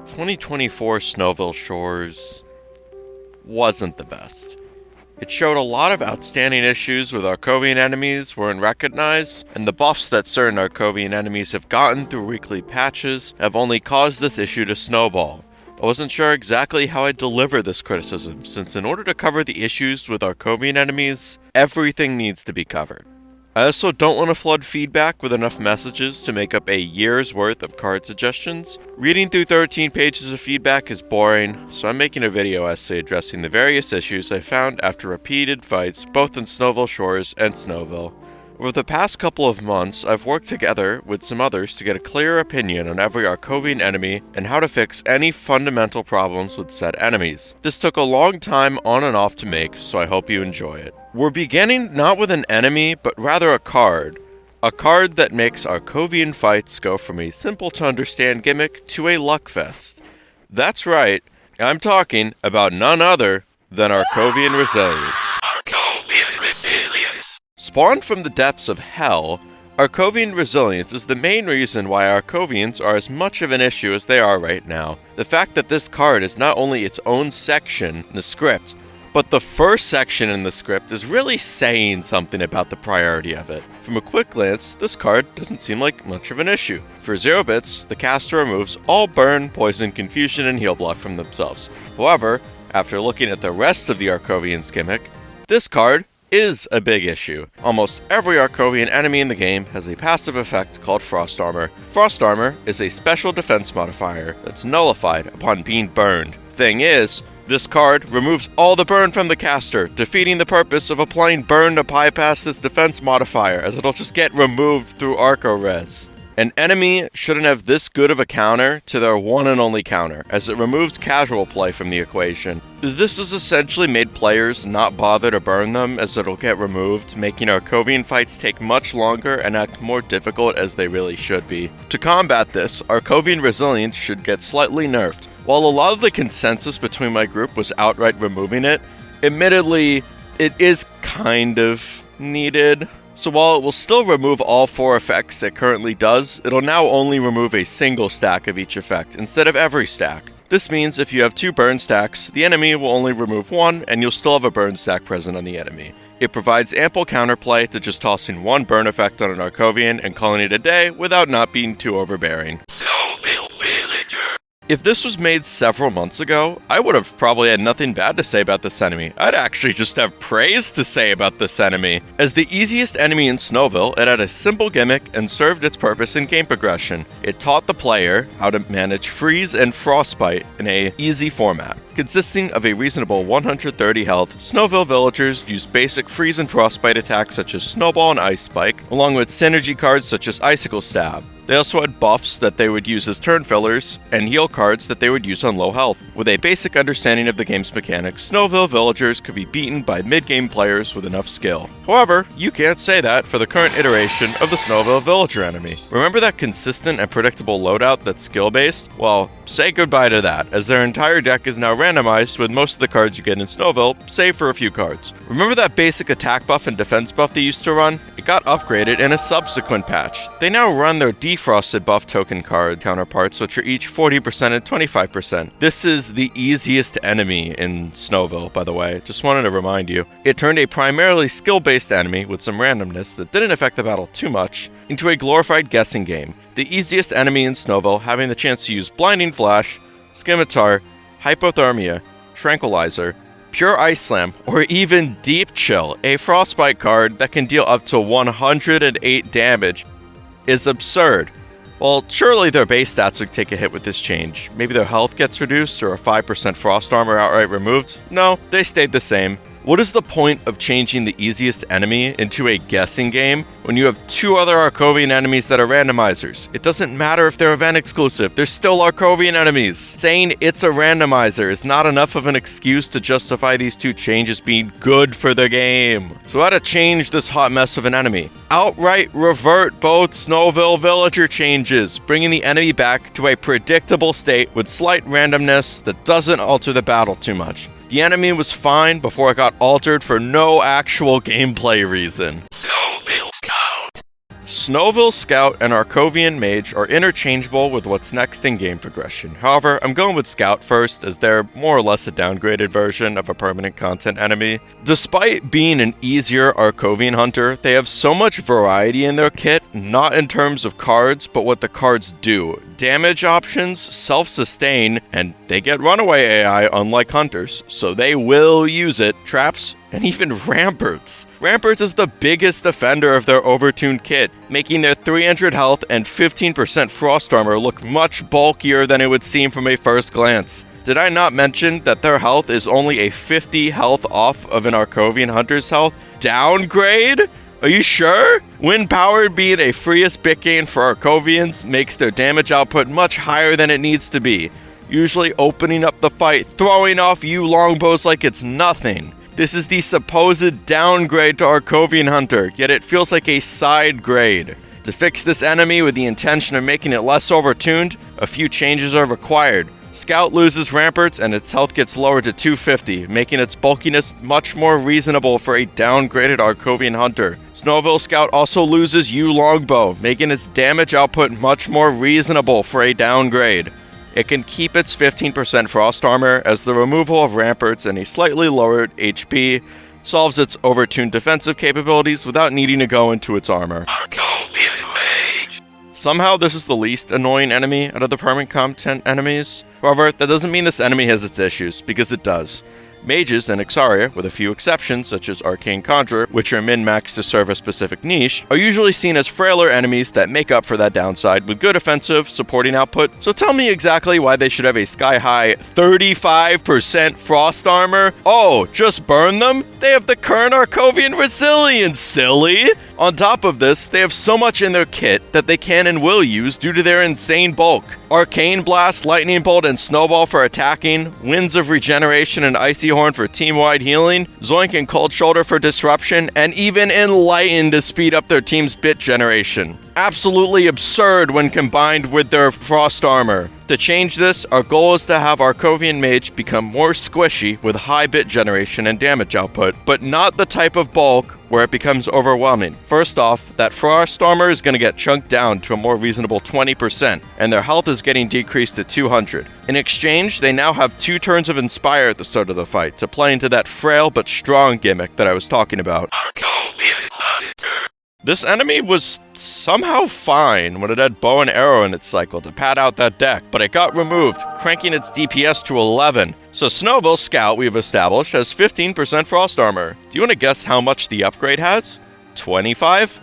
2024 Snowville Shores wasn't the best. It showed a lot of outstanding issues with Arcovian enemies weren't recognized, and the buffs that certain Arcovian enemies have gotten through weekly patches have only caused this issue to snowball. I wasn't sure exactly how I'd deliver this criticism, since in order to cover the issues with Arcovian enemies, everything needs to be covered. I also don't want to flood feedback with enough messages to make up a year's worth of card suggestions. Reading through 13 pages of feedback is boring, so I'm making a video essay addressing the various issues I found after repeated fights both in Snowville Shores and Snowville. Over the past couple of months, I've worked together with some others to get a clear opinion on every Arcovian enemy and how to fix any fundamental problems with said enemies. This took a long time on and off to make, so I hope you enjoy it. We're beginning not with an enemy, but rather a card. A card that makes Arcovian fights go from a simple to understand gimmick to a luckfest. That's right, I'm talking about none other than Arcovian Resilience. Arcovian Resilience. Spawned from the depths of hell, Arcovian Resilience is the main reason why Arcovians are as much of an issue as they are right now. The fact that this card is not only its own section in the script, but the first section in the script is really saying something about the priority of it. From a quick glance, this card doesn't seem like much of an issue. For 0 bits, the caster removes all burn, poison, confusion, and heal block from themselves. However, after looking at the rest of the Arcovian's gimmick, this card is a big issue. Almost every Arcovian enemy in the game has a passive effect called Frost Armor. Frost Armor is a special defense modifier that's nullified upon being burned. Thing is, this card removes all the burn from the caster, defeating the purpose of applying burn to bypass this defense modifier, as it'll just get removed through Arco Res. An enemy shouldn't have this good of a counter to their one and only counter, as it removes casual play from the equation. This has essentially made players not bother to burn them, as it'll get removed, making Arcovian fights take much longer and act more difficult as they really should be. To combat this, Arcovian Resilience should get slightly nerfed. While a lot of the consensus between my group was outright removing it, admittedly, it is kind of needed. So while it will still remove all 4 effects it currently does, it'll now only remove a single stack of each effect instead of every stack. This means if you have 2 burn stacks, the enemy will only remove 1 and you'll still have a burn stack present on the enemy. It provides ample counterplay to just tossing 1 burn effect on an Arcovian and calling it a day without not being too overbearing. Snowville Villager. If this was made several months ago, I would have probably had nothing bad to say about this enemy. I'd actually just have praise to say about this enemy. As the easiest enemy in Snowville, it had a simple gimmick and served its purpose in game progression. It taught the player how to manage freeze and frostbite in a easy format. Consisting of a reasonable 130 health, Snowville Villagers use basic freeze and frostbite attacks such as Snowball and Ice Spike, along with synergy cards such as Icicle Stab. They also had buffs that they would use as turn fillers, and heal cards that they would use on low health. With a basic understanding of the game's mechanics, Snowville Villagers could be beaten by mid-game players with enough skill. However, you can't say that for the current iteration of the Snowville Villager enemy. Remember that consistent and predictable loadout that's skill-based? Well, say goodbye to that, as their entire deck is now randomized with most of the cards you get in Snowville, save for a few cards. Remember that basic attack buff and defense buff they used to run? It got upgraded in a subsequent patch. They now run their defrosted buff token card counterparts, which are each 40% and 25%. This is the easiest enemy in Snowville, by the way, just wanted to remind you. It turned a primarily skill-based enemy with some randomness that didn't affect the battle too much into a glorified guessing game. The easiest enemy in Snowville having the chance to use Blinding Flash, Scimitar, Hypothermia, Tranquilizer, Pure Ice Slam, or even Deep Chill, a frostbite card that can deal up to 108 damage, is absurd. Well, surely their base stats would take a hit with this change. Maybe their health gets reduced or a 5% frost armor outright removed? No, they stayed the same. What is the point of changing the easiest enemy into a guessing game when you have 2 other Arcovian enemies that are randomizers? It doesn't matter if they're event exclusive, they're still Arcovian enemies. Saying it's a randomizer is not enough of an excuse to justify these 2 changes being good for the game. So how to change this hot mess of an enemy? Outright revert both Snowville Villager changes, bringing the enemy back to a predictable state with slight randomness that doesn't alter the battle too much. The enemy was fine before it got altered for no actual gameplay reason. Snowville Scout. Snowville Scout and Arcovian Mage are interchangeable with what's next in game progression. However, I'm going with Scout first, as they're more or less a downgraded version of a permanent content enemy. Despite being an easier Arcovian Hunter, they have so much variety in their kit, not in terms of cards, but what the cards do. Damage options, self-sustain, and they get runaway AI unlike Hunters, so they will use it. Traps, and even Ramparts. Ramparts is the biggest defender of their overtuned kit, making their 300 health and 15% frost armor look much bulkier than it would seem from a first glance. Did I not mention that their health is only a 50 health off of an Arcovian Hunter's health? Downgrade? Are you sure? Wind power being a freest bit gain for Arcovians makes their damage output much higher than it needs to be, usually opening up the fight, throwing off you longbows like it's nothing. This is the supposed downgrade to Arcovian Hunter, yet it feels like a side grade. To fix this enemy with the intention of making it less overtuned, a few changes are required. Scout loses Ramparts and its health gets lowered to 250, making its bulkiness much more reasonable for a downgraded Arcovian Hunter. Snowville Scout also loses U Longbow, making its damage output much more reasonable for a downgrade. It can keep its 15% frost armor, as the removal of Ramparts and a slightly lowered HP solves its overtuned defensive capabilities without needing to go into its armor. Arcovian Mage. Somehow this is the least annoying enemy out of the permanent content enemies. However, that doesn't mean this enemy has its issues, because it does. Mages and Hexaria, with a few exceptions such as Arcane Conjurer, which are min-maxed to serve a specific niche, are usually seen as frailer enemies that make up for that downside with good offensive, supporting output. So tell me exactly why they should have a sky-high 35% frost armor? Oh, just burn them? They have the current Arcovian Resilience, silly! On top of this, they have so much in their kit that they can and will use due to their insane bulk. Arcane Blast, Lightning Bolt, and Snowball for attacking, Winds of Regeneration and Icy Horn for team-wide healing, Zoink and Cold Shoulder for disruption, and even Enlighten to speed up their team's bit generation. Absolutely absurd when combined with their frost armor. To change this, our goal is to have Arcovian Mage become more squishy with high bit generation and damage output, but not the type of bulk where it becomes overwhelming. First off, that frost armor is going to get chunked down to a more reasonable 20%, and their health is getting decreased to 200. In exchange, they now have 2 turns of Inspire at the start of the fight to play into that frail but strong gimmick that I was talking about. Arcovian Hunter. This enemy was somehow fine when it had bow and arrow in its cycle to pad out that deck, but it got removed, cranking its DPS to 11. So Snowville Scout, we've established, has 15% frost armor. Do you want to guess how much the upgrade has? 25?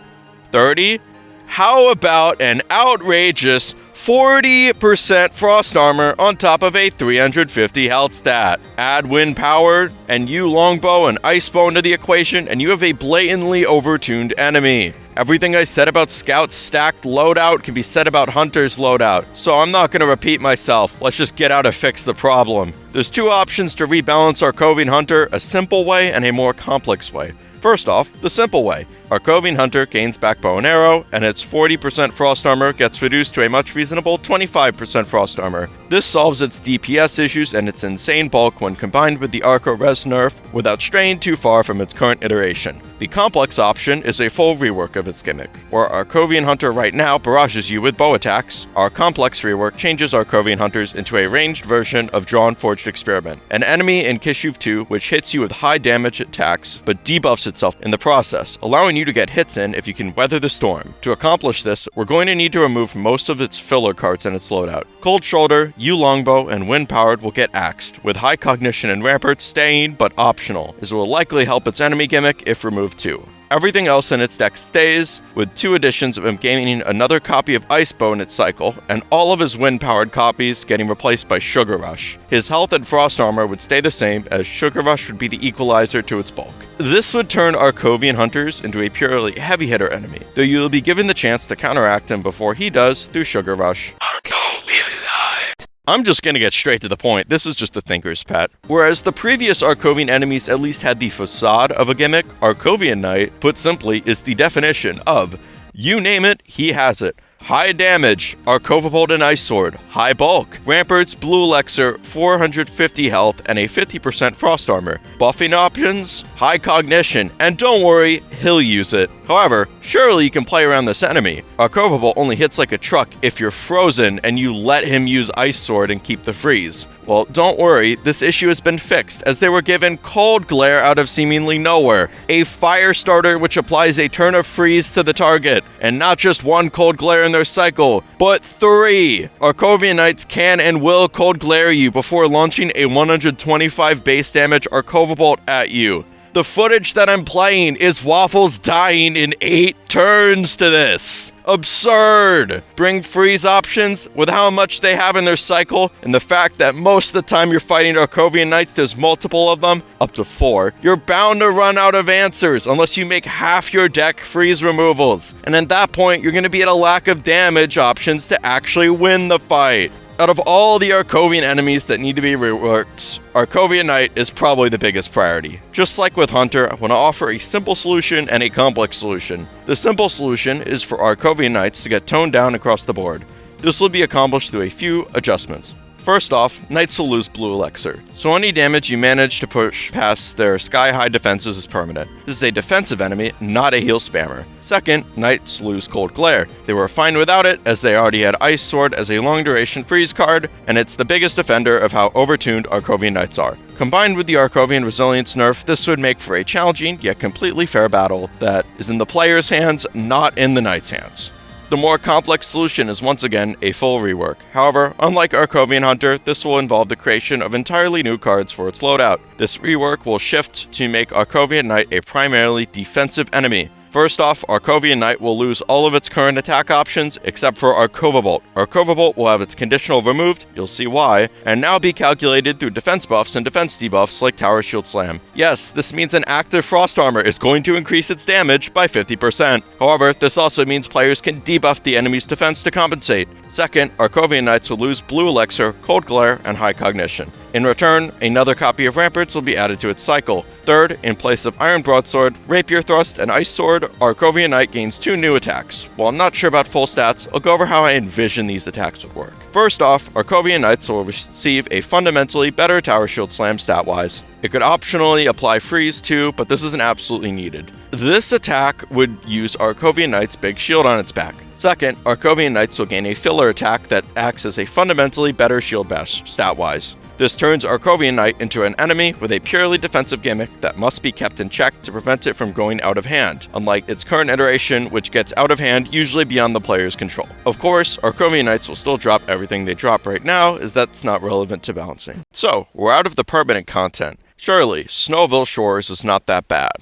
30? How about an outrageous 40% frost armor on top of a 350 health stat? Add wind power and U longbow and icebow into the equation, and you have a blatantly overtuned enemy. Everything I said about Scout's stacked loadout can be said about Hunter's loadout, so I'm not going to repeat myself. Let's just get out and fix the problem. There's 2 options to rebalance Arcovian Hunter, a simple way and a more complex way. First off, the simple way. Arcovian Hunter gains back bow and arrow, and its 40% frost armor gets reduced to a much reasonable 25% frost armor. This solves its DPS issues and its insane bulk when combined with the Arco Res nerf without straying too far from its current iteration. The complex option is a full rework of its gimmick. Where Arcovian Hunter right now barrages you with bow attacks, our complex rework changes Arcovian Hunters into a ranged version of Drawn Forged Experiment, an enemy in Kishuv 2 which hits you with high damage attacks but debuffs itself in the process, allowing you to get hits in if you can weather the storm. To accomplish this, we're going to need to remove most of its filler cards in its loadout. Cold Shoulder, U Longbow, and Wind Powered will get axed, with High Cognition and Ramparts staying but optional, as it will likely help its enemy gimmick if removed too. Everything else in its deck stays, with 2 additions of him gaining another copy of Icebow in its cycle, and all of his wind-powered copies getting replaced by Sugar Rush. His health and frost armor would stay the same, as Sugar Rush would be the equalizer to its bulk. This would turn Arcovian Hunters into a purely heavy hitter enemy, though you'll be given the chance to counteract him before he does through Sugar Rush. Arcovian Knight. I'm just gonna get straight to the point, this is just a thinker's pet. Whereas the previous Arcovian enemies at least had the facade of a gimmick, Arcovian Knight, put simply, is the definition of, you name it, he has it. High damage, Arcovibolt and Ice Sword. High bulk, Ramparts, Blue Elixir, 450 health, and a 50% frost armor. Buffing options, high cognition, and don't worry, he'll use it. However, surely you can play around this enemy. Arcovian only hits like a truck if you're frozen and you let him use Ice Sword and keep the freeze. Well, don't worry, this issue has been fixed as they were given Cold Glare out of seemingly nowhere, a fire starter which applies a turn of freeze to the target, and not just one Cold Glare in their cycle, but 3! Arcovian Knights can and will Cold Glare you before launching a 125 base damage Arcovian at you. The footage that I'm playing is Waffles dying in 8 turns to this. Absurd! Bring freeze options with how much they have in their cycle, and the fact that most of the time you're fighting Arcovian Knights, there's multiple of them, up to 4, you're bound to run out of answers unless you make half your deck freeze removals. And at that point, you're going to be at a lack of damage options to actually win the fight. Out of all the Arcovian enemies that need to be reworked, Arcovian Knight is probably the biggest priority. Just like with Hunter, I want to offer a simple solution and a complex solution. The simple solution is for Arcovian Knights to get toned down across the board. This will be accomplished through a few adjustments. First off, Knights will lose Blue Elixir, so any damage you manage to push past their sky-high defenses is permanent. This is a defensive enemy, not a heal spammer. Second, Knights lose Cold Glare. They were fine without it, as they already had Ice Sword as a long-duration freeze card, and it's the biggest offender of how overtuned Arcovian Knights are. Combined with the Arcovian Resilience nerf, this would make for a challenging yet completely fair battle that is in the player's hands, not in the Knight's hands. The more complex solution is once again a full rework. However, unlike Arcovian Hunter, this will involve the creation of entirely new cards for its loadout. This rework will shift to make Arcovian Knight a primarily defensive enemy. First off, Arcovian Knight will lose all of its current attack options except for Arcovian. Arcovian will have its conditional removed, you'll see why, and now be calculated through defense buffs and defense debuffs like Tower Shield Slam. Yes, this means an active Frost Armor is going to increase its damage by 50%. However, this also means players can debuff the enemy's defense to compensate. Second, Arcovian Knights will lose Blue Elixir, Cold Glare, and High Cognition. In return, another copy of Ramparts will be added to its cycle. Third, in place of Iron Broadsword, Rapier Thrust, and Ice Sword, Arcovian Knight gains 2 new attacks. While I'm not sure about full stats, I'll go over how I envision these attacks would work. First off, Arcovian Knights will receive a fundamentally better Tower Shield Slam stat-wise. It could optionally apply Freeze too, but this isn't absolutely needed. This attack would use Arcovian Knight's big shield on its back. Second, Arcovian Knights will gain a filler attack that acts as a fundamentally better shield bash, stat-wise. This turns Arcovian Knight into an enemy with a purely defensive gimmick that must be kept in check to prevent it from going out of hand, unlike its current iteration, which gets out of hand usually beyond the player's control. Of course, Arcovian Knights will still drop everything they drop right now, as that's not relevant to balancing. So, we're out of the permanent content. Surely, Snowville Shores is not that bad.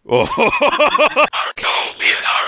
Arcovian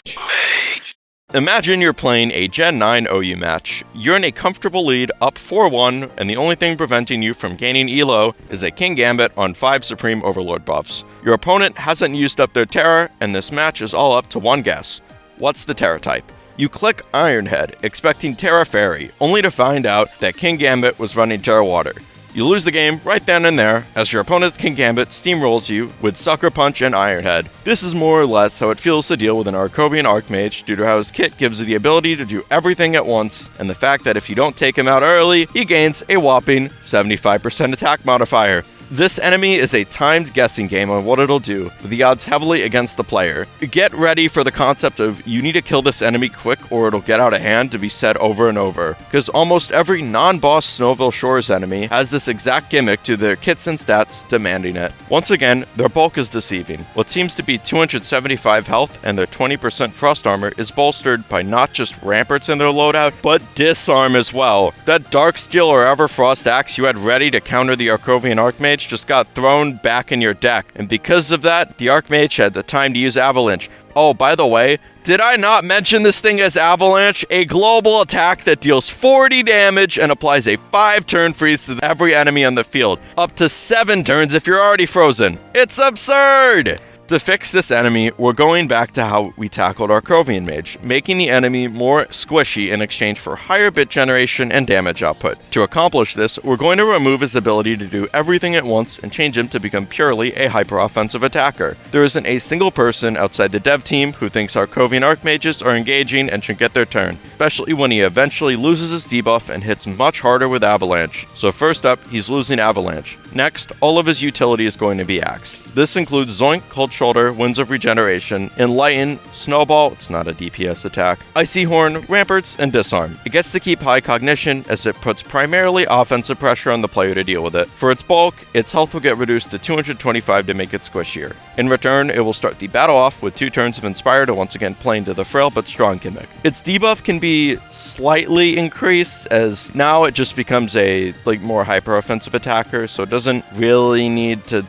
Archmage. Imagine you're playing a Gen 9 OU match. You're in a comfortable lead, up 4-1, and the only thing preventing you from gaining elo is a King Gambit on 5 Supreme Overlord buffs. Your opponent hasn't used up their Terra, and this match is all up to one guess. What's the Terra type? You click Ironhead, expecting Terra Fairy, only to find out that King Gambit was running Terra Water. You lose the game right then and there, as your opponent's King Gambit steamrolls you with Sucker Punch and Ironhead. This is more or less how it feels to deal with an Arcovian Archmage due to how his kit gives you the ability to do everything at once, and the fact that if you don't take him out early, he gains a whopping 75% attack modifier. This enemy is a timed guessing game on what it'll do, with the odds heavily against the player. Get ready for the concept of you need to kill this enemy quick or it'll get out of hand to be said over and over, because almost every non-boss Snowville Shores enemy has this exact gimmick to their kits and stats demanding it. Once again, their bulk is deceiving. What seems to be 275 health and their 20% frost armor is bolstered by not just ramparts in their loadout, but disarm as well. That dark steel or Everfrost axe you had ready to counter the Arcovian Archmage just got thrown back in your deck, and because of that, the Archmage had the time to use Avalanche. Oh, by the way, did I not mention this thing as Avalanche? A global attack that deals 40 damage and applies a 5-turn freeze to every enemy on the field. Up to 7 turns if you're already frozen. It's absurd! To fix this enemy, we're going back to how we tackled Arcovian Mage, making the enemy more squishy in exchange for higher bit generation and damage output. To accomplish this, we're going to remove his ability to do everything at once and change him to become purely a hyper-offensive attacker. There isn't a single person outside the dev team who thinks Arcovian Archmages are engaging and should get their turn, especially when he eventually loses his debuff and hits much harder with Avalanche. So first up, he's losing Avalanche. Next, all of his utility is going to be axed. This includes Zoink, Cold Shoulder, Winds of Regeneration, Enlighten, Snowball, it's not a DPS attack, Icy Horn, Ramparts, and Disarm. It gets to keep high cognition as it puts primarily offensive pressure on the player to deal with it. For its bulk, its health will get reduced to 225 to make it squishier. In return, it will start the battle off with 2 turns of Inspire to once again play into the frail but strong gimmick. Its debuff can be slightly increased, as now it just becomes a more hyper offensive attacker, so it doesn't really need to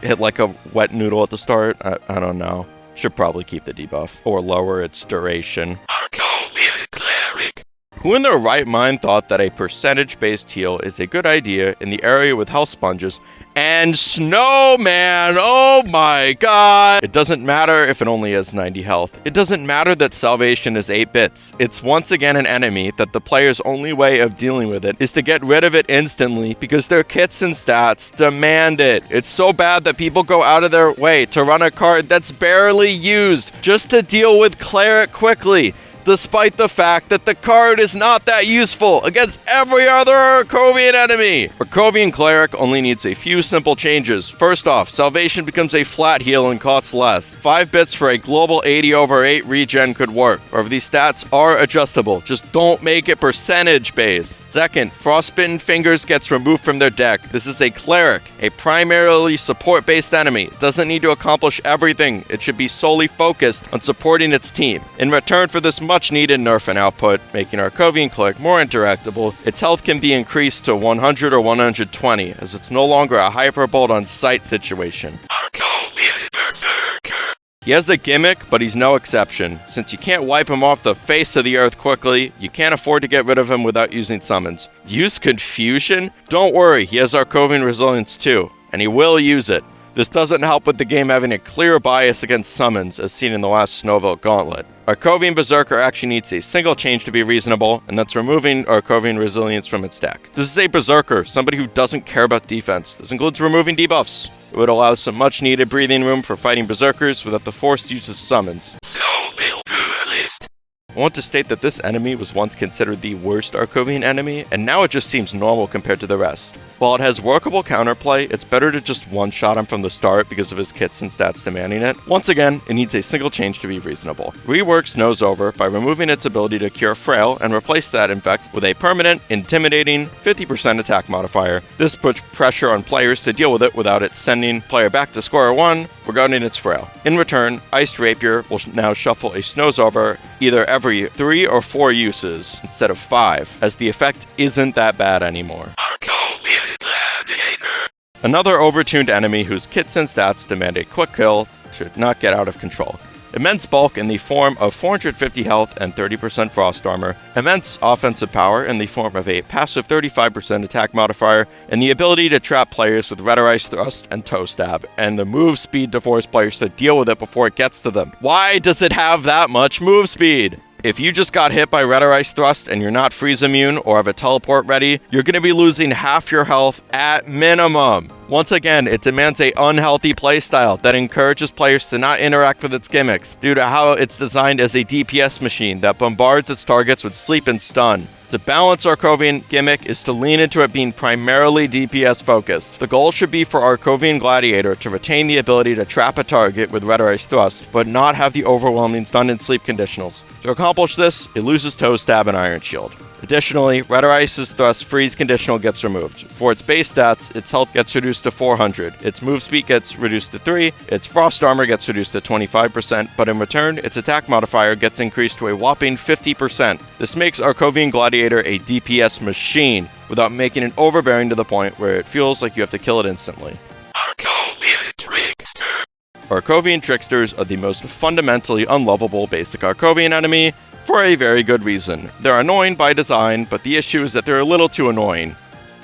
hit like a wet noodle at the start. I don't know. Should probably keep the debuff or lower its duration. Arcovian Cleric. Who in their right mind thought that a percentage-based heal is a good idea in the area with health sponges and Snowman? Oh my god! It doesn't matter if it only has 90 health. It doesn't matter that Salvation is 8 bits. It's once again an enemy that the player's only way of dealing with it is to get rid of it instantly because their kits and stats demand it. It's so bad that people go out of their way to run a card that's barely used just to deal with Cleric quickly, despite the fact that the card is not that useful against every other Arcovian enemy. Arcovian Cleric only needs a few simple changes. First off, Salvation becomes a flat heal and costs less. 5 bits for a global 80/8 regen could work. However, these stats are adjustable, just don't make it percentage based. Second, Frostbitten Fingers gets removed from their deck. This is a Cleric, a primarily support-based enemy. It doesn't need to accomplish everything. It should be solely focused on supporting its team. In return for this much-needed nerf and output, making Arcovian Cleric more interactable, its health can be increased to 100 or 120, as it's no longer a hyperbolt on sight situation. Arcovian Berserker. He has a gimmick, but he's no exception. Since you can't wipe him off the face of the earth quickly, you can't afford to get rid of him without using summons. Use Confusion? Don't worry, he has Arcovian Resilience too, and he will use it. This doesn't help with the game having a clear bias against summons, as seen in the last Snowville Gauntlet. Arcovian Berserker actually needs a single change to be reasonable, and that's removing Arcovian Resilience from its deck. This is a Berserker, somebody who doesn't care about defense. This includes removing debuffs. It would allow some much-needed breathing room for fighting Berserkers without the forced use of summons. Snowville Duelist. I want to state that this enemy was once considered the worst Arcovian enemy, and now it just seems normal compared to the rest. While it has workable counterplay, it's better to just one-shot him from the start because of his kits and stats demanding it. Once again, it needs a single change to be reasonable. Rework Snow's over by removing its ability to cure Frail and replace that, in fact, with a permanent, intimidating 50% attack modifier. This puts pressure on players to deal with it without it sending player back to square one regarding its Frail. In return, Iced Rapier will now shuffle a Snow's over either every 3 or 4 uses instead of 5, as the effect isn't that bad anymore. Arcovian Gladiator. Another overtuned enemy whose kits and stats demand a quick kill should not get out of control. Immense bulk in the form of 450 health and 30% frost armor, immense offensive power in the form of a passive 35% attack modifier, and the ability to trap players with Red Ice Thrust and Toe Stab, and the move speed to force players to deal with it before it gets to them. Why does it have that much move speed? If you just got hit by Red Ice Thrust and you're not freeze immune or have a teleport ready, you're going to be losing half your health at minimum. Once again, it demands a unhealthy playstyle that encourages players to not interact with its gimmicks due to how it's designed as a DPS machine that bombards its targets with sleep and stun. To balance Arcovian gimmick is to lean into it being primarily DPS focused. The goal should be for Arcovian Gladiator to retain the ability to trap a target with Red Ice Thrust, but not have the overwhelming stun and sleep conditionals. To accomplish this, it loses Toe Stab and Iron Shield. Additionally, Red Ice's Thrust freeze conditional gets removed. For its base stats, its health gets reduced to 400, its move speed gets reduced to 3, its frost armor gets reduced to 25%, but in return, its attack modifier gets increased to a whopping 50%. This makes Arcovian Gladiator a DPS machine, without making it overbearing to the point where it feels like you have to kill it instantly. Arcovian Trickster. Arcovian Tricksters are the most fundamentally unlovable basic Arcovian enemy, for a very good reason. They're annoying by design, but the issue is that they're a little too annoying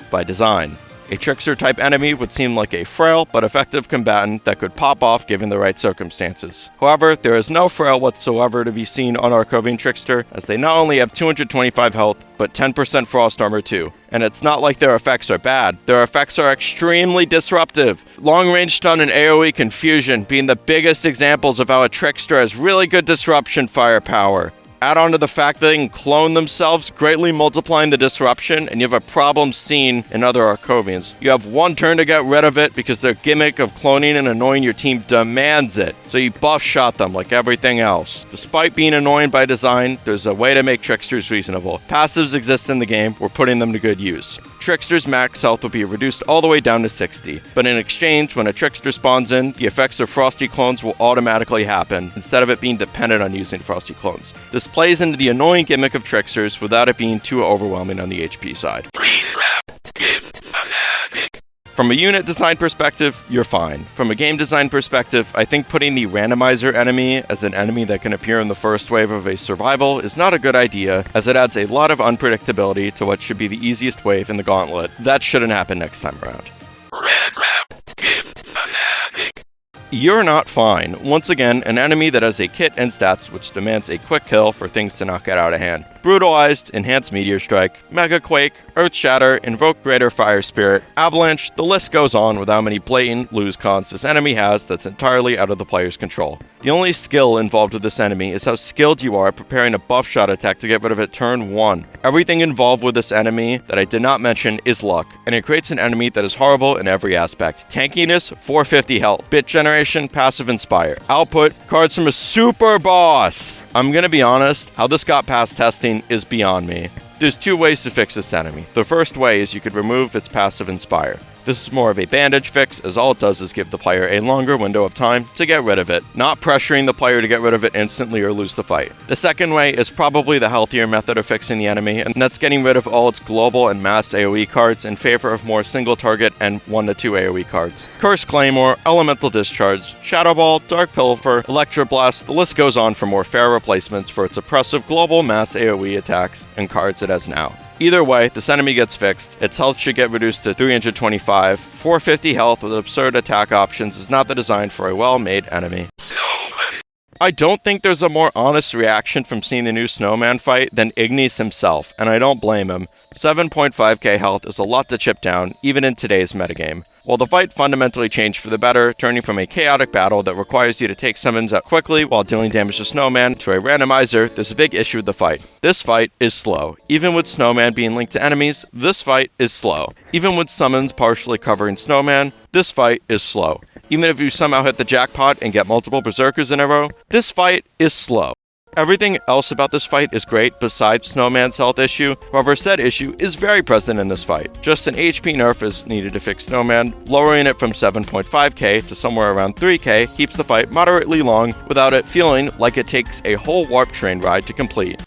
by design. A Trickster-type enemy would seem like a frail but effective combatant that could pop off given the right circumstances. However, there is no frail whatsoever to be seen on Arcovian Trickster, as they not only have 225 health, but 10% frost armor too. And it's not like their effects are bad. Their effects are extremely disruptive. Long-range stun and AoE confusion being the biggest examples of how a Trickster has really good disruption firepower. Add on to the fact that they can clone themselves, greatly multiplying the disruption, and you have a problem seen in other Arcovians. You have one turn to get rid of it because their gimmick of cloning and annoying your team demands it, so you buff shot them like everything else. Despite being annoying by design, there's a way to make Tricksters reasonable. Passives exist in the game, we're putting them to good use. Trickster's max health will be reduced all the way down to 60, but in exchange, when a Trickster spawns in, the effects of Frosty clones will automatically happen, instead of it being dependent on using Frosty clones. This plays into the annoying gimmick of Tricksters without it being too overwhelming on the HP side. Pre-wrapped gift Fanatic. From a unit design perspective, you're fine. From a game design perspective, I think putting the randomizer enemy as an enemy that can appear in the first wave of a survival is not a good idea, as it adds a lot of unpredictability to what should be the easiest wave in the Gauntlet. That shouldn't happen next time around. Red wrapped gift Fanatic. You're not fine. Once again, an enemy that has a kit and stats which demands a quick kill for things to not get out of hand. Brutalized, Enhanced Meteor Strike, Mega Quake, Earth Shatter, Invoke Greater Fire Spirit, Avalanche, the list goes on with how many blatant lose cons this enemy has that's entirely out of the player's control. The only skill involved with this enemy is how skilled you are at preparing a buff shot attack to get rid of it turn 1. Everything involved with this enemy that I did not mention is luck, and it creates an enemy that is horrible in every aspect. Tankiness, 450 health. Bit generation, passive Inspire. Output, cards from a super boss! I'm gonna be honest, how this got past testing is beyond me. There's two ways to fix this enemy. The first way is you could remove its passive Inspire. This is more of a bandage fix, as all it does is give the player a longer window of time to get rid of it, not pressuring the player to get rid of it instantly or lose the fight. The second way is probably the healthier method of fixing the enemy, and that's getting rid of all its global and mass AoE cards in favor of more single target and 1 to 2 AoE cards. Curse Claymore, Elemental Discharge, Shadow Ball, Dark Pilfer, Electro Blast, the list goes on for more fair replacements for its oppressive global mass AoE attacks and cards it has now. Either way, this enemy gets fixed, its health should get reduced to 325, 450 health with absurd attack options is not the design for a well-made enemy. Snowman. I don't think there's a more honest reaction from seeing the new Snowman fight than Ignis himself, and I don't blame him. 7.5k health is a lot to chip down, even in today's metagame. While the fight fundamentally changed for the better, turning from a chaotic battle that requires you to take summons out quickly while dealing damage to Snowman to a randomizer, there's a big issue with the fight. This fight is slow. Even with Snowman being linked to enemies, this fight is slow. Even with summons partially covering Snowman, this fight is slow. Even if you somehow hit the jackpot and get multiple Berserkers in a row, this fight is slow. Everything else about this fight is great besides Snowman's health issue, however said issue is very present in this fight. Just an HP nerf is needed to fix Snowman, lowering it from 7.5k to somewhere around 3k keeps the fight moderately long without it feeling like it takes a whole warp train ride to complete.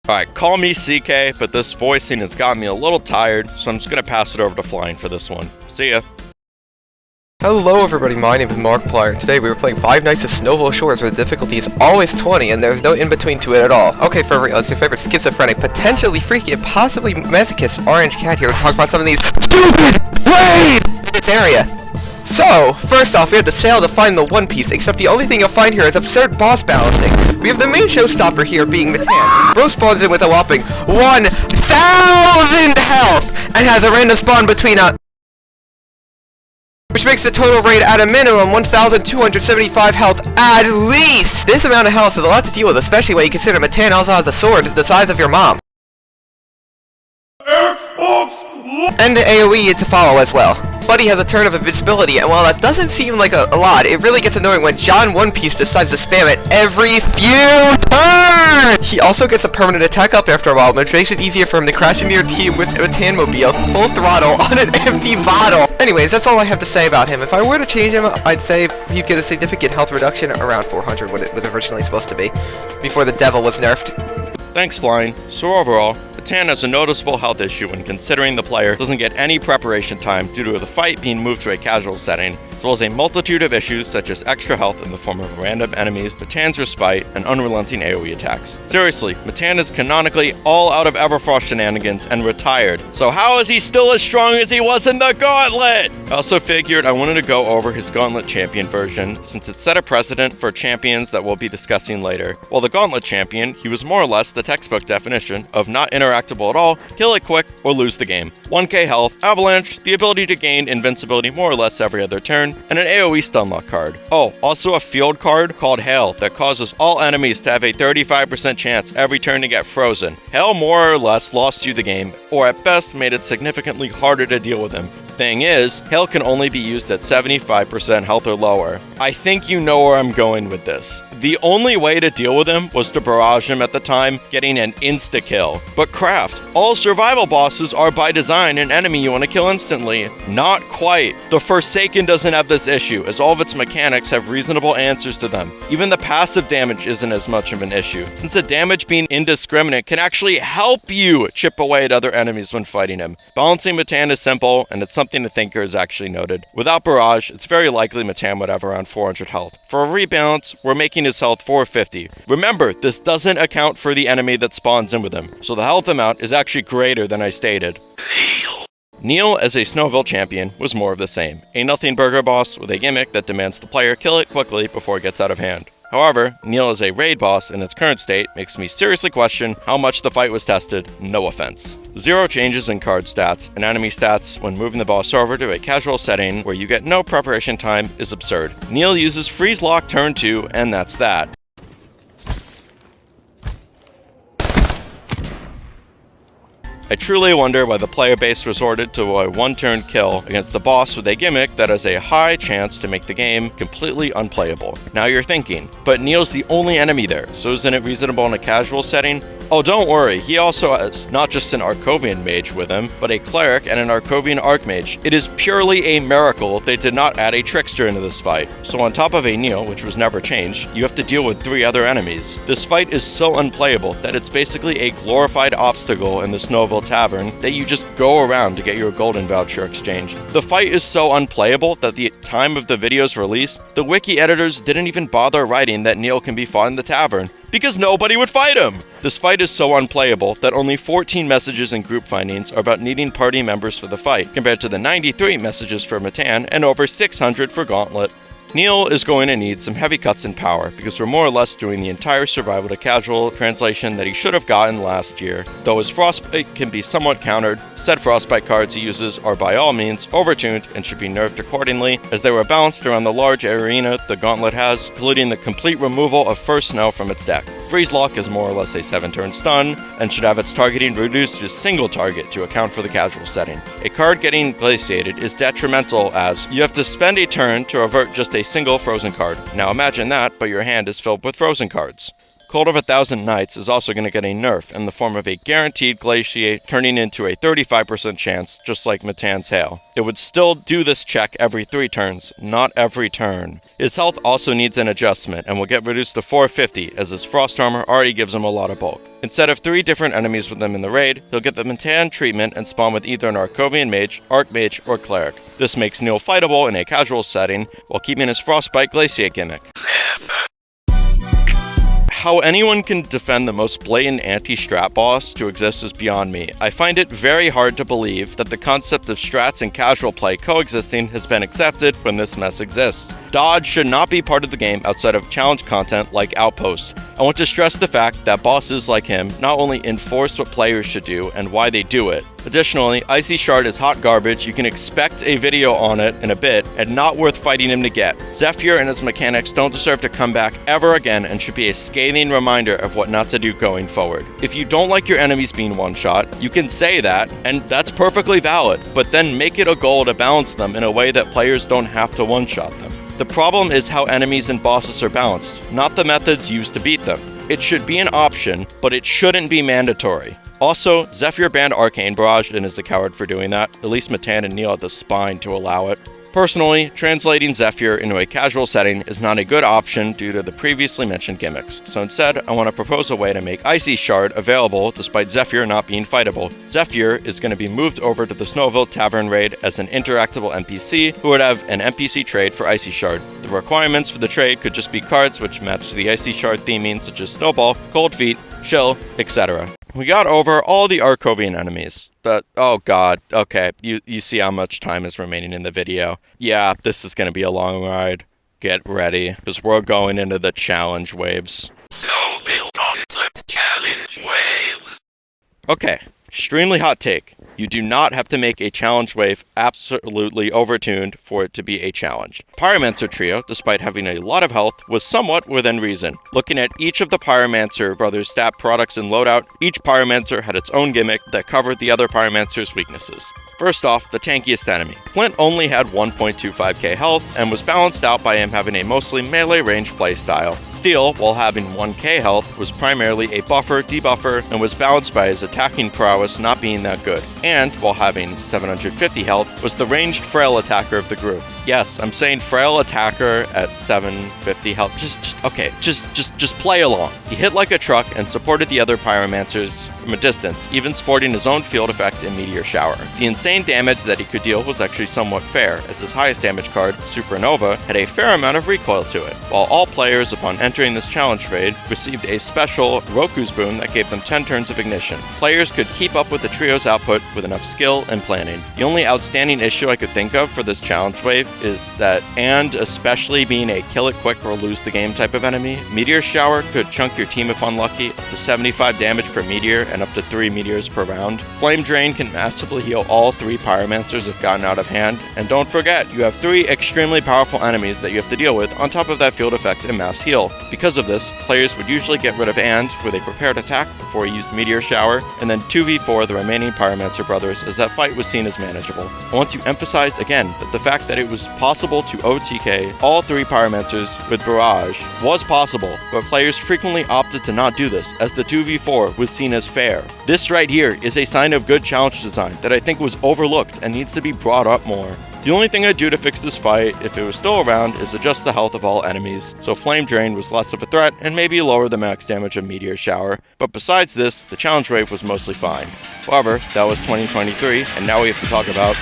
Alright, call me CK, but this voicing has got me a little tired, so I'm just gonna pass it over to Flying for this one. See ya. Hello everybody, my name is Markiplier. Today we were playing Five Nights at Snowville Shores where the difficulty is always 20 and there's no in-between to it at all. Okay, for real, it's your favorite schizophrenic, potentially freaky, and possibly masochist orange cat here to talk about some of these STUPID WAVES in this area. So, first off, we have to sail to find the One Piece, except the only thing you'll find here is absurd boss balancing. We have the main showstopper here being Mattan. Bro spawns in with a whopping 1,000 health and has a random spawn between which makes the total raid at a minimum 1,275 health at least! This amount of health is a lot to deal with, especially when you consider Mattan also has a sword the size of your mom. And the AoE to follow as well. Buddy has a turn of invincibility, and while that doesn't seem like a lot, it really gets annoying when John One Piece decides to spam it every few turns! He also gets a permanent attack up after a while, which makes it easier for him to crash into your team with a Tanmobile, full throttle, on an empty bottle. Anyways, that's all I have to say about him. If I were to change him, I'd say he'd get a significant health reduction, around 400 what it was originally supposed to be, before the devil was nerfed. Thanks, Flying. So overall, Mattan has a noticeable health issue when considering the player doesn't get any preparation time due to the fight being moved to a casual setting, as well as a multitude of issues such as extra health in the form of random enemies, Mattan's respite, and unrelenting AoE attacks. Seriously, Mattan is canonically all out of Everfrost shenanigans and retired, so how is he still as strong as he was in the Gauntlet? I also figured I wanted to go over his Gauntlet champion version, since it set a precedent for champions that we'll be discussing later. While the Gauntlet champion, he was more or less the textbook definition of not interactable at all, kill it quick, or lose the game. 1k health, avalanche, the ability to gain invincibility more or less every other turn, turn, and an AoE stun lock card. Oh, also a field card called Hail that causes all enemies to have a 35% chance every turn to get frozen. Hail more or less lost you the game, or at best made it significantly harder to deal with him. Thing is, Hail can only be used at 75% health or lower. I think you know where I'm going with this. The only way to deal with him was to barrage him at the time, getting an insta-kill. But craft, all survival bosses are by design an enemy you want to kill instantly. Not quite. The Forsaken doesn't have this issue, as all of its mechanics have reasonable answers to them. Even the passive damage isn't as much of an issue, since the damage being indiscriminate can actually help you chip away at other enemies when fighting him. Balancing Mattan is simple, and it's something the Thinker has actually noted. Without Barrage, it's very likely Mattan would have around 400 health. For a rebalance, we're making his health 450. Remember, this doesn't account for the enemy that spawns in with him, so the health amount is actually greater than I stated. Neal, as a Snowville champion, was more of the same. A nothing burger boss with a gimmick that demands the player kill it quickly before it gets out of hand. However, Neal as a raid boss in its current state makes me seriously question how much the fight was tested, no offense. 0 changes in card stats and enemy stats when moving the boss over to a casual setting where you get no preparation time is absurd. Neal uses freeze lock turn 2 and that's that. I truly wonder why the player base resorted to a one-turn kill against the boss with a gimmick that has a high chance to make the game completely unplayable. Now you're thinking, but Neal's the only enemy there, so isn't it reasonable in a casual setting? Oh, don't worry, he also has not just an Arcovian Mage with him, but a Cleric and an Arcovian Archmage. It is purely a miracle they did not add a Trickster into this fight. So on top of a Neal, which was never changed, you have to deal with 3 other enemies. This fight is so unplayable that it's basically a glorified obstacle in the Snowville Tavern that you just go around to get your golden voucher exchange. The fight is so unplayable that the time of the video's release, the wiki editors didn't even bother writing that Neal can be fought in the tavern, because nobody would fight him! This fight is so unplayable that only 14 messages in group findings are about needing party members for the fight, compared to the 93 messages for Mattan and over 600 for Gauntlet. Neal is going to need some heavy cuts in power, because we're more or less doing the entire survival to casual translation that he should have gotten last year. Though his frostbite can be somewhat countered, said frostbite cards he uses are by all means overtuned and should be nerfed accordingly, as they were balanced around the large arena the Gauntlet has, including the complete removal of first snow from its deck. Freeze Lock is more or less a 7-turn stun, and should have its targeting reduced to single target to account for the casual setting. A card getting glaciated is detrimental, as you have to spend a turn to avert just a single frozen card. Now imagine that, but your hand is filled with frozen cards. Cult of 1,000 Knights is also going to get a nerf in the form of a guaranteed glaciate, turning into a 35% chance, just like Mattan's Hail. It would still do this check every 3 turns, not every turn. His health also needs an adjustment, and will get reduced to 450, as his frost armor already gives him a lot of bulk. Instead of 3 different enemies with him in the raid, he'll get the Mattan treatment and spawn with either an Arcovian Mage, Archmage, or Cleric. This makes Neal fightable in a casual setting, while keeping his frostbite glaciate gimmick. How anyone can defend the most blatant anti-strat boss to exist is beyond me. I find it very hard to believe that the concept of strats and casual play coexisting has been accepted when this mess exists. Dodge should not be part of the game outside of challenge content like Outpost. I want to stress the fact that bosses like him not only enforce what players should do and why they do it. Additionally, Icy Shard is hot garbage. You can expect a video on it in a bit, and not worth fighting him to get. Zephyr and his mechanics don't deserve to come back ever again, and should be a scathing reminder of what not to do going forward. If you don't like your enemies being one-shot, you can say that, and that's perfectly valid, but then make it a goal to balance them in a way that players don't have to one-shot them. The problem is how enemies and bosses are balanced, not the methods used to beat them. It should be an option, but it shouldn't be mandatory. Also, Zephyr banned Arcane Barrage and is the coward for doing that. At least Mattan and Neal had the spine to allow it. Personally, translating Zephyr into a casual setting is not a good option due to the previously mentioned gimmicks, so instead I want to propose a way to make Icy Shard available despite Zephyr not being fightable. Zephyr is going to be moved over to the Snowville Tavern raid as an interactable NPC who would have an NPC trade for Icy Shard. The requirements for the trade could just be cards which match the Icy Shard theming, such as Snowball, Cold Feet, Chill, etc. We got over all the Arcovian enemies, but oh god, okay, you see how much time is remaining in the video. Yeah, this is gonna be a long ride. Get ready, because we're going into the challenge waves. Snowville Gauntlet Challenge Waves. Okay, extremely hot take. You do not have to make a challenge wave absolutely overtuned for it to be a challenge. Pyromancer trio, despite having a lot of health, was somewhat within reason. Looking at each of the Pyromancer brothers' stat products and loadout, each Pyromancer had its own gimmick that covered the other Pyromancer's weaknesses. First off, the tankiest enemy. Flint only had 1.25k health and was balanced out by him having a mostly melee range playstyle. Steel, while having 1k health, was primarily a buffer, debuffer, and was balanced by his attacking prowess not being that good. And, while having 750 health, was the ranged frail attacker of the group. Yes, I'm saying frail attacker at 750 health. Just play along. He hit like a truck and supported the other Pyromancers from a distance, even sporting his own field effect in Meteor Shower. The insane damage that he could deal was actually somewhat fair, as his highest damage card, Supernova, had a fair amount of recoil to it, while all players upon entering this challenge raid received a special Roku's boon that gave them 10 turns of ignition. Players could keep up with the trio's output with enough skill and planning. The only outstanding issue I could think of for this challenge wave is that, and especially being a kill it quick or lose the game type of enemy, Meteor Shower could chunk your team if unlucky up to 75 damage per meteor and up to 3 meteors per round. Flame Drain can massively heal all 3 Pyromancers if gotten out of hand, and don't forget, you have 3 extremely powerful enemies that you have to deal with on top of that field effect and mass heal. Because of this, players would usually get rid of And with a prepared attack before he used Meteor Shower, and then 2v4 the remaining Pyromancer brothers as that fight was seen as manageable. I want to emphasize again that the fact that it was possible to OTK all 3 Pyromancers with Barrage was possible, but players frequently opted to not do this, as the 2v4 was seen as fair. This right here is a sign of good challenge design that I think was overlooked and needs to be brought up more. The only thing I'd do to fix this fight, if it was still around, is adjust the health of all enemies, so Flame Drain was less of a threat and maybe lower the max damage of Meteor Shower, but besides this, the challenge wave was mostly fine. However, that was 2023, and now we have to talk about...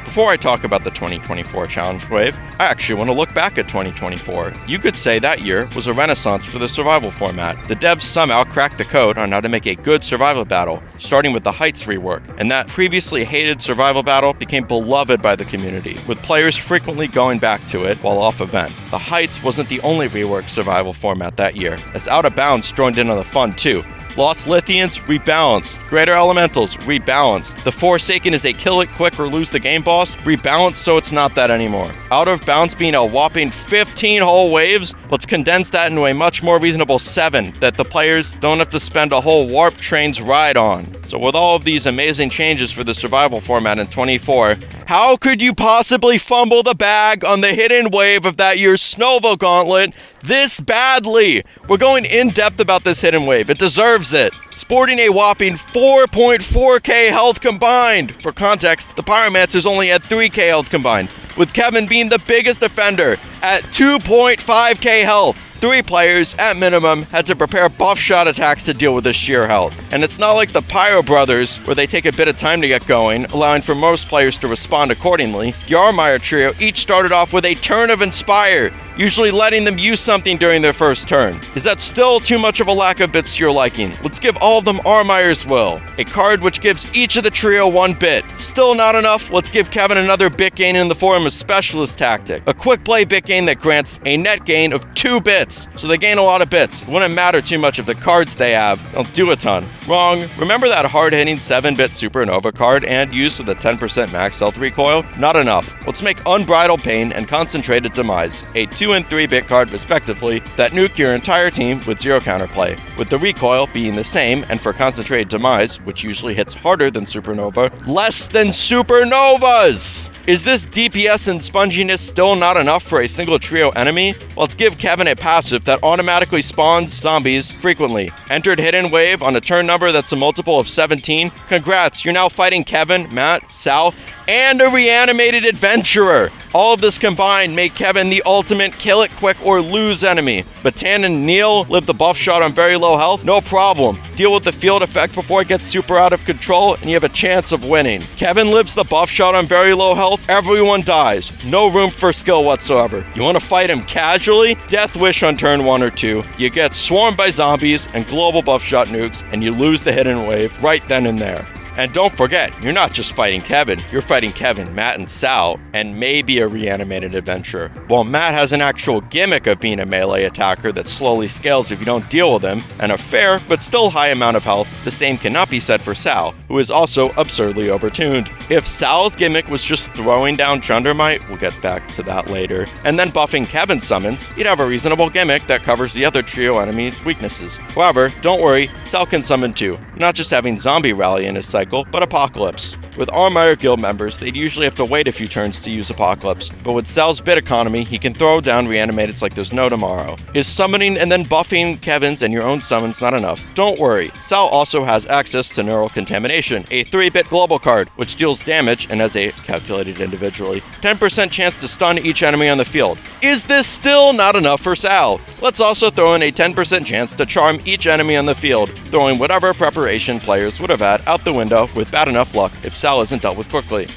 Before I talk about the 2024 challenge wave, I actually want to look back at 2024. You could say that year was a renaissance for the survival format. The devs somehow cracked the code on how to make a good survival battle, starting with the Heights rework, and that previously hated survival battle became beloved by the community, with players frequently going back to it while off event. The Heights wasn't the only reworked survival format that year, as Out of Bounds joined in on the fun too. Lost Lithians, rebalanced. Greater Elementals, rebalanced. The Forsaken is a kill it quick or lose the game boss, rebalanced so it's not that anymore. Out of Bounds being a whopping 15 whole waves, let's condense that into a much more reasonable 7 that the players don't have to spend a whole warp train's ride on. So with all of these amazing changes for the survival format in 24, how could you possibly fumble the bag on the hidden wave of that year's Snowville Gauntlet this badly? We're going in depth about this hidden wave. It deserves it. Sporting a whopping 4.4k health combined. For context, the Pyromancers only had 3k health combined, with Kevin being the biggest offender at 2.5k health. 3 players, at minimum, had to prepare buff shot attacks to deal with this sheer health. And it's not like the Pyro Brothers, where they take a bit of time to get going, allowing for most players to respond accordingly. The Armire trio each started off with a turn of Inspire, usually letting them use something during their first turn. Is that still too much of a lack of bits to your liking? Let's give all of them Armire's Will, a card which gives each of the trio 1 bit. Still not enough? Let's give Kevin another bit gain in the form of Specialist Tactic, a quick play bit gain that grants a net gain of 2 bits. So they gain a lot of bits. It wouldn't matter too much if the cards they have don't do a ton. Wrong. Remember that hard-hitting 7-bit Supernova card and use with a 10% max health recoil? Not enough. Let's make Unbridled Pain and Concentrated Demise, a 2 and 3-bit card respectively, that nuke your entire team with 0 counterplay, with the recoil being the same, and for Concentrated Demise, which usually hits harder than Supernova, less than Supernovas! Is this DPS and sponginess still not enough for a single trio enemy? Let's give Kevin a passive that automatically spawns zombies frequently. Entered Hidden Wave on a turn number that's a multiple of 17. Congrats, you're now fighting Kevin, Matt, Sal, and a reanimated adventurer. All of this combined make Kevin the ultimate kill it quick or lose enemy. Mattan and Neal live the buff shot on very low health, no problem. Deal with the field effect before it gets super out of control and you have a chance of winning. Kevin lives the buff shot on very low health, everyone dies. No room for skill whatsoever. You want to fight him casually? Death Wish on turn 1 or 2. You get swarmed by zombies and global buff shot nukes and you lose the hidden wave right then and there. And don't forget, you're not just fighting Kevin, you're fighting Kevin, Matt, and Sal, and maybe a reanimated adventurer. While Matt has an actual gimmick of being a melee attacker that slowly scales if you don't deal with him, and a fair but still high amount of health, the same cannot be said for Sal, who is also absurdly overtuned. If Sal's gimmick was just throwing down Chundermite, we'll get back to that later, and then buffing Kevin's summons, he'd have a reasonable gimmick that covers the other trio enemies' weaknesses. However, don't worry, Sal can summon too, not just having Zombie Rally in his cycle, but Apocalypse. With Armire Guild members, they'd usually have to wait a few turns to use Apocalypse, but with Sal's bit economy, he can throw down reanimateds like there's no tomorrow. Is summoning and then buffing Kevin's and your own summons not enough? Don't worry, Sal also has access to Neural Contamination, a 3-bit global card, which deals damage and has a, calculated individually, 10% chance to stun each enemy on the field. Is this still not enough for Sal? Let's also throw in a 10% chance to charm each enemy on the field, throwing whatever preparation players would have had out the window with bad enough luck if Sal isn't dealt with quickly.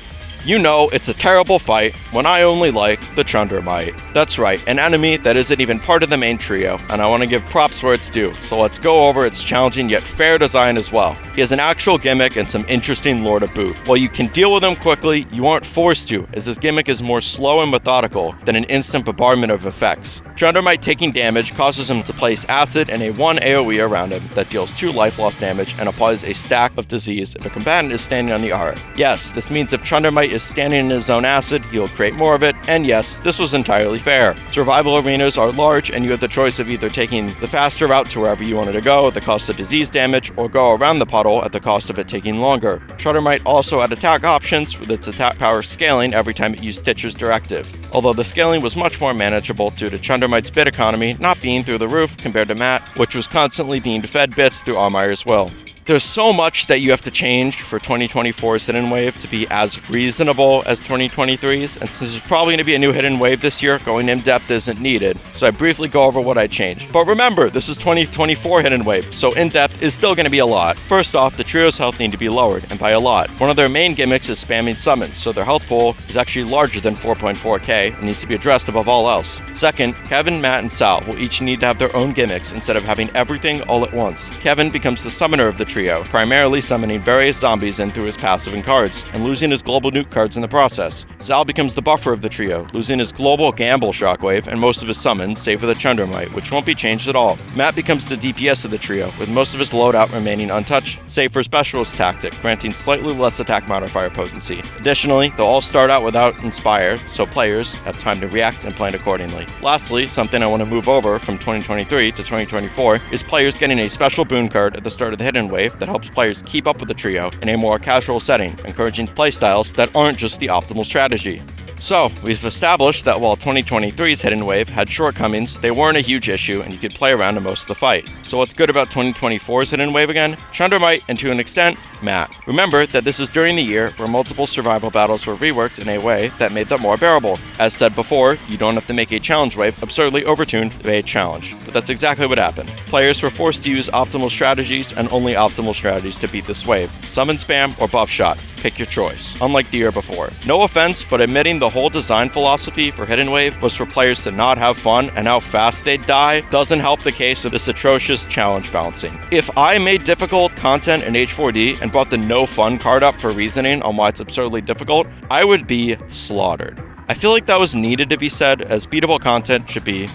You know it's a terrible fight when I only like the Chundermite. That's right, an enemy that isn't even part of the main trio, and I want to give props where it's due, so let's go over its challenging yet fair design as well. He has an actual gimmick and some interesting lore to boot. While you can deal with him quickly, you aren't forced to, as his gimmick is more slow and methodical than an instant bombardment of effects. Chundermite taking damage causes him to place acid and a 1 AoE around him that deals 2 life loss damage and applies a stack of disease if a combatant is standing on the aura. Yes, this means if Chundermite is standing in his own acid, he'll create more of it, and yes, this was entirely fair. Survival arenas are large, and you have the choice of either taking the faster route to wherever you wanted to go at the cost of disease damage, or go around the puddle at the cost of it taking longer. Chundermite also had attack options, with its attack power scaling every time it used Stitcher's directive, although the scaling was much more manageable due to Chundermite's bit economy not being through the roof compared to Matt, which was constantly being fed bits through Armire's will. There's so much that you have to change for 2024's Hidden Wave to be as reasonable as 2023's, and since there's probably going to be a new Hidden Wave this year, going in-depth isn't needed, so I briefly go over what I changed. But remember, this is 2024 Hidden Wave, so in-depth is still going to be a lot. First off, the trio's health need to be lowered, and by a lot. One of their main gimmicks is spamming summons, so their health pool is actually larger than 4.4k and needs to be addressed above all else. Second, Kevin, Matt, and Sal will each need to have their own gimmicks instead of having everything all at once. Kevin becomes the summoner of the trio, primarily summoning various zombies in through his passive and cards, and losing his global nuke cards in the process. Sal becomes the buffer of the trio, losing his global gamble shockwave and most of his summons, save for the Chundermite, which won't be changed at all. Matt becomes the DPS of the trio, with most of his loadout remaining untouched, save for specialist tactic, granting slightly less attack modifier potency. Additionally, they'll all start out without Inspire, so players have time to react and plan accordingly. Lastly, something I want to move over from 2023 to 2024 is players getting a special boon card at the start of the Hidden Wave that helps players keep up with the trio in a more casual setting, encouraging playstyles that aren't just the optimal strategy. So, we've established that while 2023's Hidden Wave had shortcomings, they weren't a huge issue and you could play around in most of the fight. So what's good about 2024's Hidden Wave again? Chundermite, and to an extent, Matt. Remember that this is during the year where multiple survival battles were reworked in a way that made them more bearable. As said before, you don't have to make a challenge wave absurdly overtuned to a challenge, but that's exactly what happened. Players were forced to use optimal strategies and only optimal strategies to beat this wave. Summon spam or buff shot. Pick your choice, unlike the year before. No offense, but admitting the whole design philosophy for Hidden Wave was for players to not have fun and how fast they'd die doesn't help the case of this atrocious challenge balancing. If I made difficult content in H4D and brought the no fun card up for reasoning on why it's absurdly difficult, I would be slaughtered. I feel like that was needed to be said, as beatable content should be,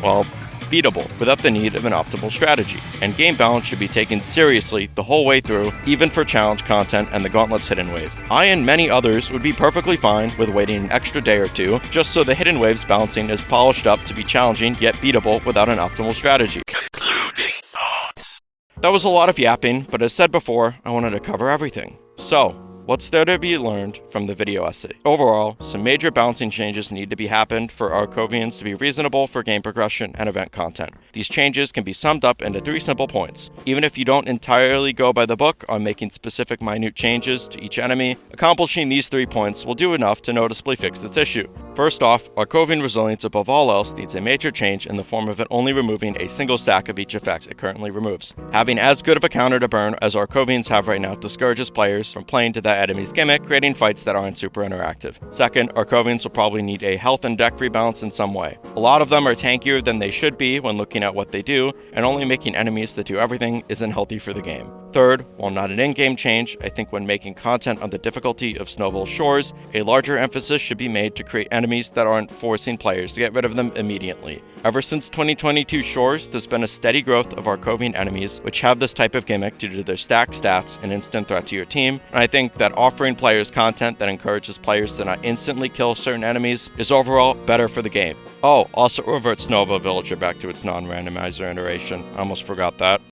well, beatable without the need of an optimal strategy, and game balance should be taken seriously the whole way through, even for challenge content and the Gauntlet's Hidden Wave. I and many others would be perfectly fine with waiting an extra day or two, just so the Hidden Wave's balancing is polished up to be challenging yet beatable without an optimal strategy. Concluding thoughts. That was a lot of yapping, but as said before, I wanted to cover everything. So, what's there to be learned from the video essay? Overall, some major balancing changes need to be happened for Arcovians to be reasonable for game progression and event content. These changes can be summed up into 3 simple points. Even if you don't entirely go by the book on making specific minute changes to each enemy, accomplishing these 3 points will do enough to noticeably fix this issue. First off, Arcovian Resilience above all else needs a major change in the form of it only removing a single stack of each effect it currently removes. Having as good of a counter to burn as Arcovians have right now discourages players from playing to that enemy's gimmick, creating fights that aren't super interactive. Second, Arcovians will probably need a health and deck rebalance in some way. A lot of them are tankier than they should be when looking at what they do, and only making enemies that do everything isn't healthy for the game. Third, while not an in-game change, I think when making content on the difficulty of Snowville Shores, a larger emphasis should be made to create enemies that aren't forcing players to get rid of them immediately. Ever since 2022 Shores, there's been a steady growth of Arcovian enemies which have this type of gimmick due to their stacked stats and instant threat to your team, and I think that offering players content that encourages players to not instantly kill certain enemies is overall better for the game. Oh, also revert Snowville Villager back to its non-randomizer iteration. I almost forgot that.